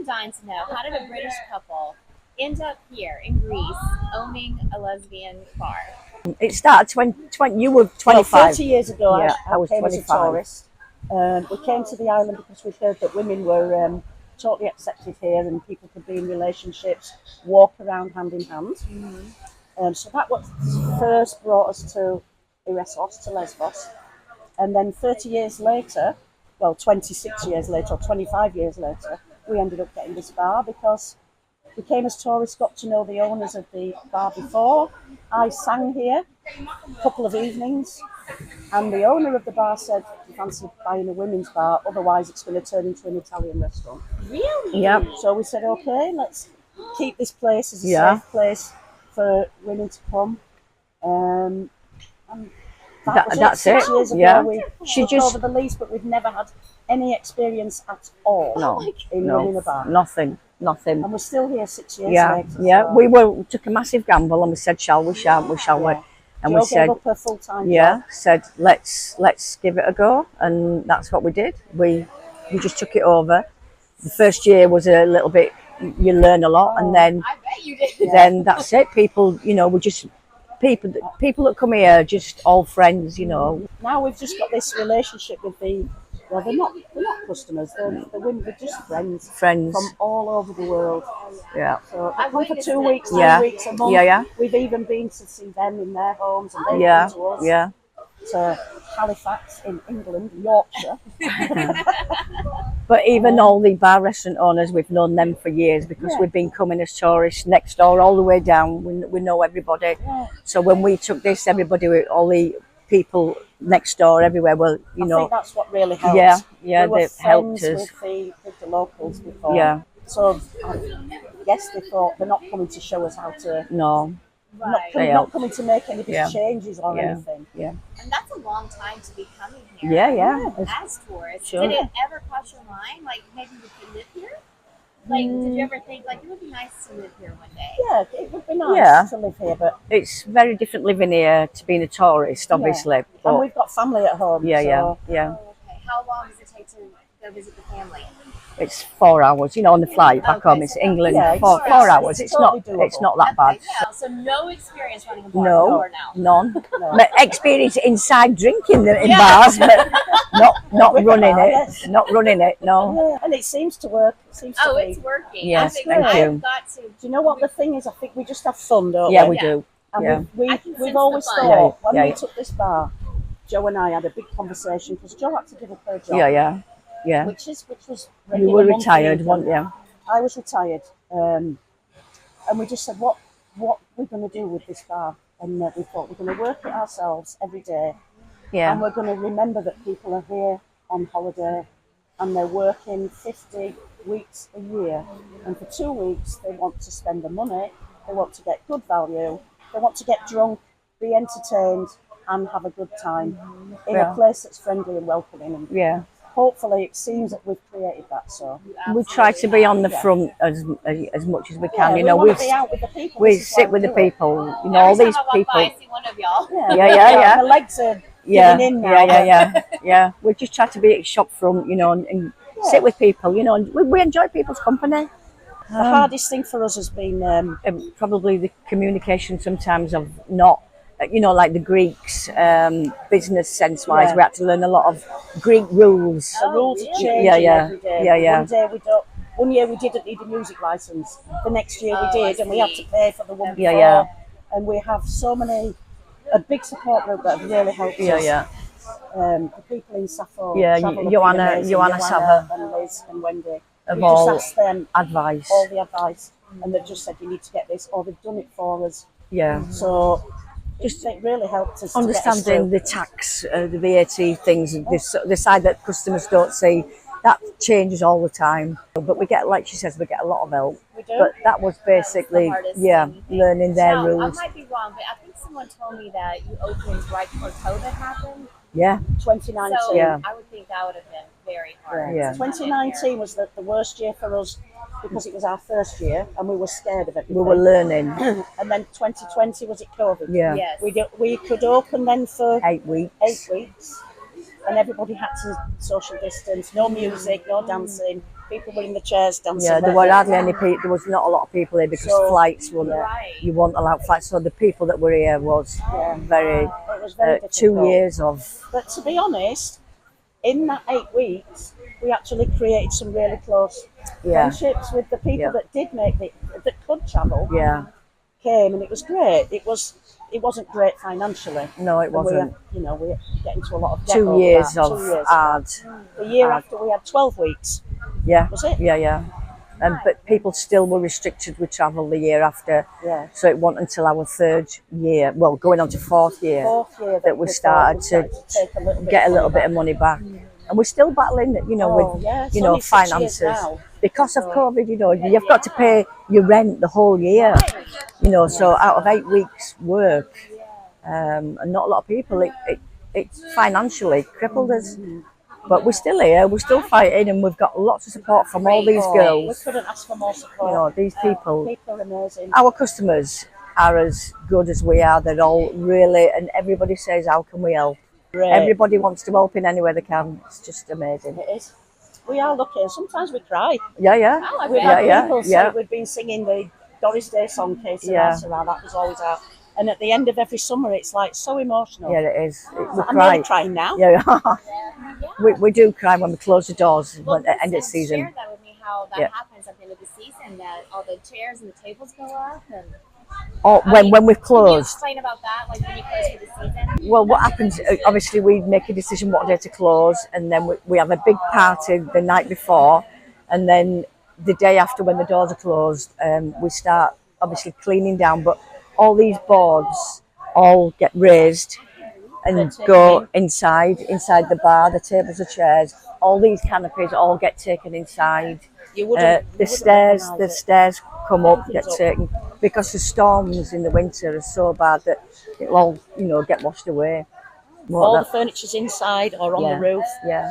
I'm dying to know, how did a British couple end up here in Greece owning a lesbian bar? It started 20, you were Well, 25. 30 years ago, Yeah, I I was came as a 25. tourist. We came to the island because we heard that women were totally accepted here and people could be in relationships, walk around hand in hand. So that was first brought us to Eresos, to Lesbos. And then 30 years later, well, 26 years later or 25 years later, we ended up getting this bar because we came as tourists, got to know the owners of the bar before. I sang here a couple of evenings, and the owner of the bar said, "You fancy buying a women's bar, otherwise it's going to turn into an Italian restaurant." Really? Yep. So we said, okay, let's keep this place as a Yeah. safe place for women to come. And that was That's Six it. years ago, Yeah. we She took just over the lease, but we've never had any experience at all in running a bar. nothing. And we're still here 6 years Yeah, later. yeah. So. We took a massive gamble and we said, shall we, shall we? Yeah. And Jo we said, gave up her full-time yeah, job. said let's give it a go, and that's what we did. We just took it over. The first year was a little bit, you learn a lot, and then I bet you did. then that's it. People, we just people that come here, just all friends, Now we've just got this relationship with they're not customers, they're women, they're just friends. Friends. From all over the world. Yeah. So they come for 2 weeks, 3 Yeah. weeks, a month. Yeah. We've even been to see them in their homes and they Yeah, come to us. yeah. To Halifax in England, Yorkshire. But even all the bar restaurant owners, we've known them for years because we've been coming as tourists next door all the way down. We know everybody. Yeah. So when we took this, everybody, all the people next door, everywhere, well, I think that's what really helped. Yeah, we were they've helped friends us. with the locals before. Yeah. So I guess they thought they're not coming to show us how to. No. Not coming to make any big Yeah. changes or Yeah. anything. Yeah. And that's a long time to be coming here. Yeah. As tourists. Sure. Did it ever cross your mind, like, maybe we could live here? Like, did you ever think, like, it would be nice to live here one day? Yeah, it would be nice Yeah. to live here, but It's very different living here to being a tourist, obviously. and But we've got family at home. yeah. so Oh, okay. How long does it take to go visit the family? It's 4 hours, on the flight back Okay, home. It's so England. yeah, four it's hours. It's totally not. doable. It's not that bad. Yeah, so no experience running a bar No, before now. none. My experience inside drinking in bars, but not With the running bar, it. yes. Not running it. No. Yeah, and it seems to work. It seems to Oh, be. it's working. Yes, I think thank I've you. got to. Do you know what the thing is? I think we just have fun, don't Yeah, we? we Yeah. do. And Yeah. I can sense we've the always fun. thought Yeah, when yeah. we took this bar, Joe and I had a big conversation because Joe had to give up her job. Yeah. Which was You regular were monthly retired, income. weren't you? I was retired, and we just said, what we're going to do with this bar, and we thought we're going to work it ourselves every day, and Yeah. we're going to remember that people are here on holiday, and they're working 50 weeks a year, and for 2 weeks they want to spend the money, they want to get good value, they want to get drunk, be entertained, and have a good time in a place that's friendly and welcoming. And Yeah. hopefully, it seems that we've created that. So. We try to be on the front as much as we can. We want we to be out with the people. we This is why sit with we the do it. people. All Every these time I walk people. by, I see one of y'all. Yeah. The legs are Yeah, giving in now. yeah. We just try to be at shop front, and sit with people, and we enjoy people's company. The hardest thing for us has been Probably the communication sometimes of not, like the Greeks, business sense wise, Yeah. we had to learn a lot of Greek rules. the rules are changing Yeah. every day. Yeah. One day we don't. One year we didn't need a music license. The next year we did, and we had to pay for the one before. Yeah. And we have a big support group that have really helped us. Yeah. The people in Sappho. Yeah, Travel have been Joanna amazing. Sava. And Liz and Wendy. Of We all just asked them advice. all the advice, and they've just said you need to get this, or they've done it for us. Yeah. So it really helped us. Understanding the tax, the VAT things, the side that customers don't see, that changes all the time. But we get, like she says, we get a lot of help. We do. But that was basically, hardest thing. learning their Now, rules. I might be wrong, but I think someone told me that you opened right before COVID happened. Yeah. 2019. So Yeah. I would think that would have been very hard. Yeah. to come in 2019 here. was the worst year for us because it was our first year and we were scared of it. We were learning. And then 2020 was it COVID? Yeah. Yes. We could open then for 8 weeks. 8 weeks, and everybody had to social distance, no music, no dancing. People were in the chairs dancing. Yeah, there were hardly any people. There was not a lot of people here because So, flights weren't. Right. You weren't allowed flights. So the people that were here was very. It was very 2 difficult. years of. But to be honest, in that 8 weeks, we actually created some really close Yeah. friendships with the people Yeah. that did that could travel. Yeah. Came, and it was great. It wasn't great financially. No, it And we wasn't. were, you know, we were getting into a lot of debt 2 over years that. of 2 years. hard. The year hard. after, we had 12 weeks. Yeah. Was it? Yeah. But people still were restricted with travel the year after. Yeah. So it wasn't until our 3rd year, well, going on to 4th year, Fourth year that we thought started to take a little bit get a of little money bit of money back. And we're still battling, you know, Oh, with yeah, it's you know only 6 years finances now. because of COVID. You know, you've got to pay your rent the whole year. You know, so out of 8 weeks' work, and not a lot of people, it's financially crippled us. But we're still here, we're still fighting, and we've got lots of support from all these We girls. couldn't ask for more support. You know, these people, People are amazing. our customers are as good as we are. They're all really, and everybody says, how can we help? Great. Everybody wants to help in any way they can. It's just amazing. It is. We are lucky, and sometimes we cry. Yeah. We've Yeah, had yeah, people say yeah. we've been singing the Doris Day song, Kate Yeah. Sarah, that was always out. And at the end of every summer, it's like so emotional. Yeah, it is. We I'm cry. really crying now. Yeah, we do cry when we close the doors at the end of the season. Share that with me how that Yeah. happens at the end of the season. That all the chairs and the tables go up. And Or when we've can you closed. explain about that, like when you close for the season? Well, what happens, obviously, we make a decision what day to close, and then we have a big party the night before, and then the day after when the doors are closed, we start obviously cleaning down, but all these boards all get raised and go inside the bar, the tables, the chairs, all these canopies all get taken inside. You wouldn't, The stairs come up, get taken, because the storms in the winter are so bad that it'll all, you know, get washed away. all the furniture's inside or on the roof. Yeah,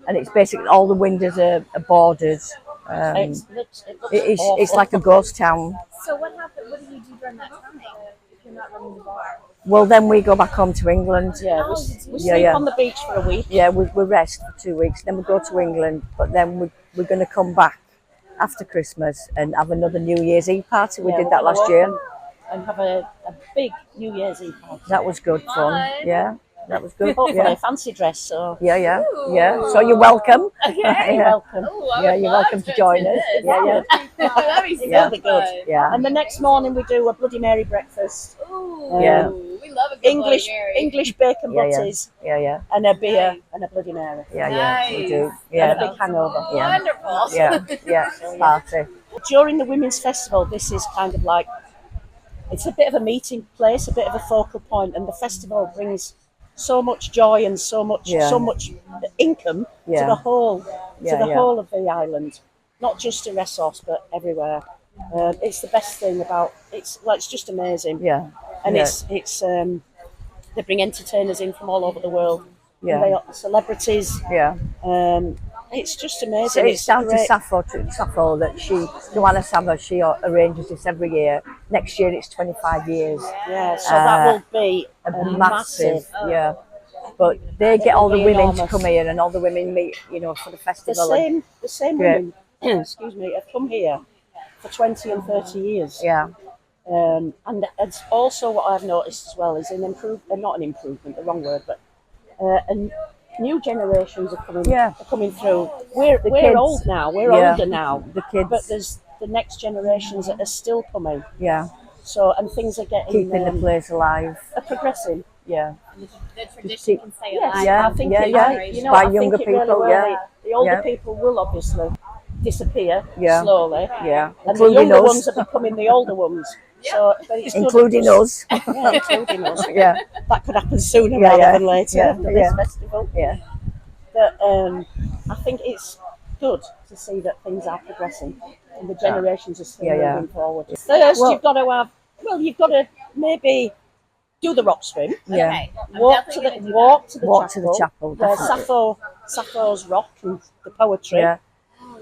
and it's basically all the windows are boarded. It looks It's awful. like a ghost town. So what happened? What do you do during that time if you're not running the bar? Well, then we go back home to England. Yeah, Oh, we Yeah, sleep yeah. on the beach for a week. Yeah, we rest for 2 weeks, then we go to England, but then we're going to come back after Christmas and have another New Year's Eve party. We Yeah, did we're that gonna last year. open and have a big New Year's Eve party. That was good fun. Fun. Yeah, that was good. Hopefully Yeah. a fancy dress, so Yeah. So you're welcome. Okay. you're welcome. Ooh, I Yeah, would you're love welcome to join us. this. Yeah. That'd be so Yeah. That'd be good. fun. Yeah. And the next morning we do a Bloody Mary breakfast. Ooh, Yeah. we love a good English Bloody Mary. English bacon Yeah, yeah. butties Yeah. and a beer and a Bloody Mary. Yeah, we do. And a Yeah. big hangover. Yeah. Wonderful. Yeah. Party. During the Women's Festival, this is kind of like, it's a bit of a meeting place, a bit of a focal point, and the festival brings so much joy and so much income to Yeah. the whole Yeah, yeah. whole of the island, not just to Ressos but everywhere. It's the best thing about it's just amazing. Yeah. And Yeah. it's they bring entertainers in from all over the world. Yeah. And they are celebrities. Yeah. It's just So amazing. it's down to great. Sappho that Joanna Sava, she arranges this every year. Next year it's 25 years. Yeah, so that will be A a massive, massive. yeah. But they get all the be women to enormous. come here, and all the women meet, you know, for the The festival. and- same Great. women, excuse me, have come here for 20 and 30 years. Yeah. And it's also what I've noticed as well is not an improvement, the wrong word, but and new generations are coming through. We're kids. old now, we're Yeah. older now, The kids. but there's the next generations that are still coming. Yeah. So and things are getting Keeping the place alive. are progressing. Yeah. The tradition can stay alive. Yeah, I think yeah, it, yeah. You know, By I think younger it really people, will. yeah. The older Yeah. people will obviously disappear Yeah. slowly. Yeah. And the Including younger us. ones are becoming the older ones. So, but it's good Including because- us. Yeah, including us. Yeah. That could happen sooner Yeah, rather yeah. than later Yeah, after yeah. this festival. Yeah. But I think it's good to see that things are progressing and the generations are still Yeah, yeah. moving forward. First, Well- you've got to maybe do the rock swim. Yeah. Okay. I'm Walk to definitely gonna the do walk to the Walk chapel. to the chapel, Where definitely. Sappho's rock and the poetry. Yeah.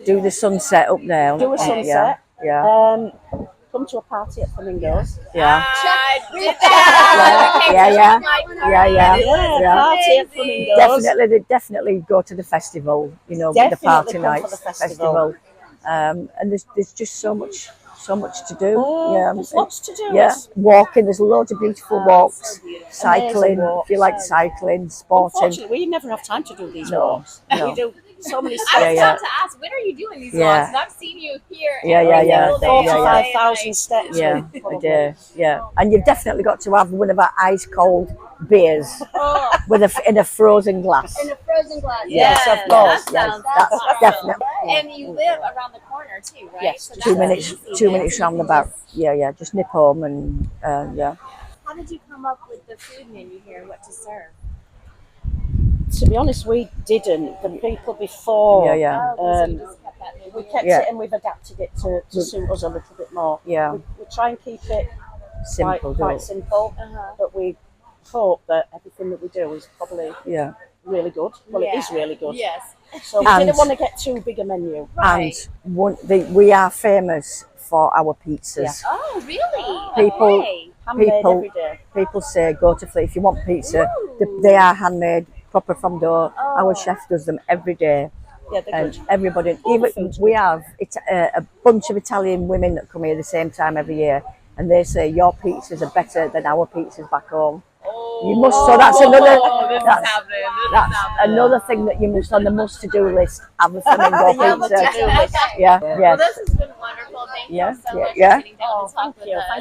Do the sunset up there. Do a sunset. Yeah. Come come to a party at Flamingos. Yeah. I did that. Yeah, yeah, yeah, yeah, Yeah, yeah. party at Flamingos. They definitely go to the festival, you know, the Definitely party come for nights, the festival. and there's just so much to do. There's lots to do. Yeah, It's- walking. There's loads of beautiful walks. Cycling, Amazing if you like cycling, sporting. Unfortunately, we never have time to do these No, walks. no. We do so many I steps. was Yeah, about to ask, when are you doing these Yeah. walks? And I've seen you here. Yeah, every yeah, yeah. single day, Yeah, yeah. 45,000 steps. Yeah, we a probably- day. Yeah, and you've definitely got to have one of our ice cold beers Oh, in a frozen glass. in a frozen glass. Yes, of That course. sounds That's awesome. definitely. And you live around the corner too, right? Yes, So just Two that's minutes, easy 2 then. minutes round the back. Yeah, just nip home and yeah. How did you come up with the food menu here and what to serve? To be honest, we didn't. The people before. Yeah. Oh, so you just kept that menu. We kept Yeah. it and we've adapted it to suit us a little bit more. Yeah. We try and keep it Simple, quite don't. simple, Uh-huh. but we hope that everything that we do is probably Yeah, really good. Well, it is really good. Yes. So we And- didn't want to get too big a menu. Right. and we are famous for our pizzas. Oh, really? People- Okay. Handmade People- every day. People say go to Flea if you want pizza. Ooh. They are handmade, proper from door. Oh. Our chef does them every day, Yeah, they're and good. everybody. All the Even food's we good. have a bunch of Italian women that come here the same time every year, and they say your pizzas are better than our pizzas back home. You must. So that's another. This is That's, happening. This is that's happening. another thing that you must on the must-to-do list. Have a flamingo Yeah, the pizza. to-do list. Yeah, Well, yes. this has been wonderful. Thank Yeah, you so yeah, much yeah. for sitting down Oh, to talk thank with you. us.